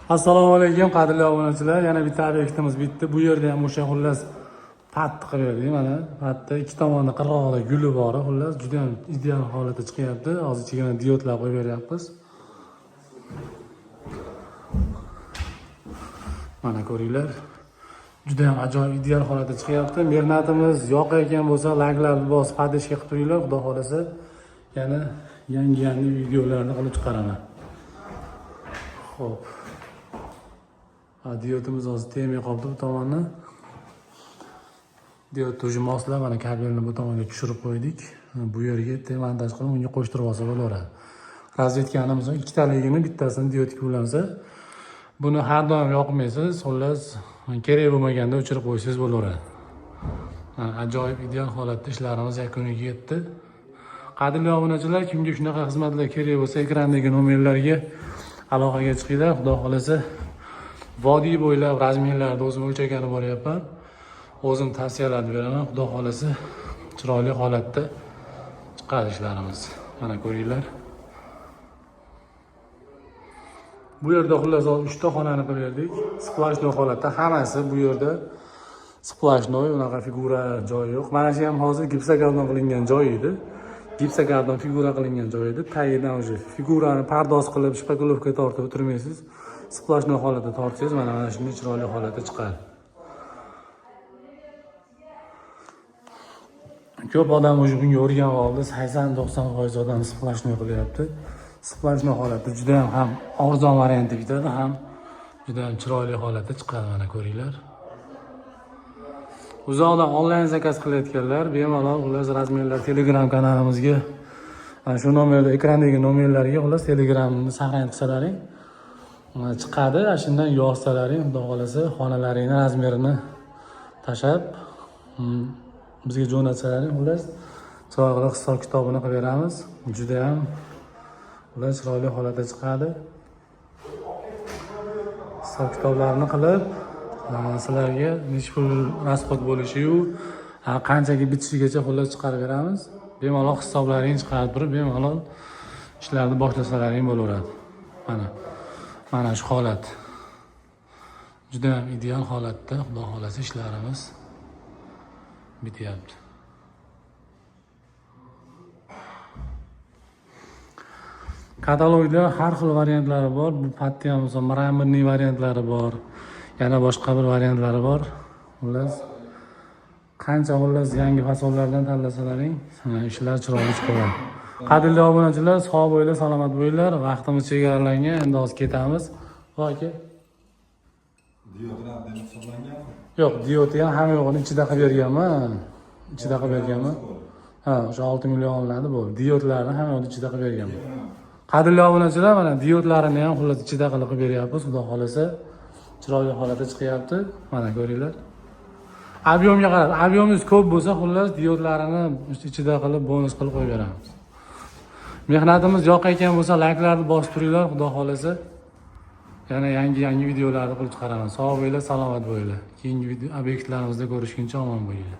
Assalomu alaykum qadrli obunachilar. Yana bitta obyektimiz bitdi. Bu yerda ham o'sha xullas patta qilib berdik. Mana patta ikki tomonda qirg'oqda guli bor. Xullas juda ham ideal holatda chiqyapti. Hozir ichiga diodlar qo'yib beryapmiz. Mana ko'ringlar. Juda ham ajoyib ideal holatda chiqyapti. Mernatimiz yoqayotgan bo'lsa, laglarni bosib padishga qilib turinglar. Xudo xolasa yana yangi videolarni qilib chiqaraman. Xo'p. Diodimiz hozir tegmay qoldi bu tomonni. Diod to'ji moslab mana kabelni bu tomonga tushirib qo'ydik. Bu yerga montaj qilib unga qo'shtirib olsa bo'laveradi. Razvedkanimiz ikkitaligini bittasini diodga ulansa, buni har doim yoqmaysiz, xullas kerak bo'lmaganda o'chirib qo'ysangiz bo'laveradi. Ajoyib ideal holatda ishlarimiz yakuniga yetdi. Qadrli obunachilar, kimga shunaqa xizmatlar kerak bo'lsa, ekrandagi nomerlarga aloqaga chiqinglar. Xudo xolasa vodiy bo'ylab razmerlarni o'zim o'lchaganib boryapman. O'zim tavsiyalarni beraman. Xudo xolasa chiroyli holatda chiqadi ishlarimiz. Mana ko'ringlar. Bu yerda xullas 3 ta xonani qilib berdik. Splashnoy holatda hammasi bu yerda splashnoy, unaqa figura joyi yo'q. Mana shu ham hozir gipsokardon qilingan joy edi. Gipsokardon figura qilingan joy edi. Tagidan o'sha figurani pardoz qilib shpakulovka tortib o'tirmaysiz. Splashnoy holatda tortsangiz mana shunday chiroyli holatda chiqadi. Ko'p odam o'sha bunga o'rganib oldi. 80-90% odam splashnoy qilyapti. Splashnoy holatda juda ham arzon varianti bitadi, ham juda ham chiroyli holatda chiqadi. Mana ko'ringlar. Uzoqdan onlayn zakaz qilayotganlar bemalol xullas razmerlar Telegram kanalimizga mana shu nomerda, ekrandagi nomerlarga xullas Telegramni saqlanib qilsalaring chiqadi. Shundan yozsalaring, xudo xolasa xonalaringni razmerini tashab bizga jo'natsalaring, xullas chiroyli hisob kitobini qilib beramiz. Juda ham xullas chiroyli holatda chiqadi. Hisob kitoblarni qilib sizlarga necha pul rasxod bo'lishi-yu, qanchaga bitishigacha xullas chiqarib beramiz. Bemalol hisoblaringizni chiqarib turib, bemalol ishlarni boshlasalaring bo'laveradi. Mana shu holat. Juda ham ideal holatda, xudo xolasa ishlarimiz bityapti. Katalogda har xil variantlari bor. Bu patta ham bo'lsa, mramorning variantlari bor. Yana boshqa bir variantlari bor. Xullas qancha xullas yangi fasollardan tanlasalaring, ishlar chiroyli chiqadi. Qadrli obunachilar, sog' bo'linglar, salomat bo'linglar. Vaqtimiz chegaralangan. Endi hozir ketamiz. Voy aka. Diodlar deb hisoblanganmi? Yo'q, diodni ham hamma yo'g'ini ichida qilib berganman. Ichida qilib berganman. Ha, o'sha 6 million olinadi bo'ldi. Diodlarni hamma yo'g'ini ichida qilib berganman. Qadrli obunachilar, mana diodlarini ham xullas ichida qilib beryapmiz. Xudo xolasa chiroyli holatda chiqyapti. Mana ko'ringlar. Ob'yomga qarab, ob'yomingiz ko'p bo'lsa, xullas diodlarini ichida qilib bonus qilib qo'yib beramiz. Mehnatimiz yoqayotgan bo'lsa, layklarni bosib turinglar, xudo xolasa. Yana yangi videolarni qilib chiqaraman. Sog' bo'linglar, salomat bo'linglar. Keyingi obyektlarimizda ko'rishguncha omon bo'linglar.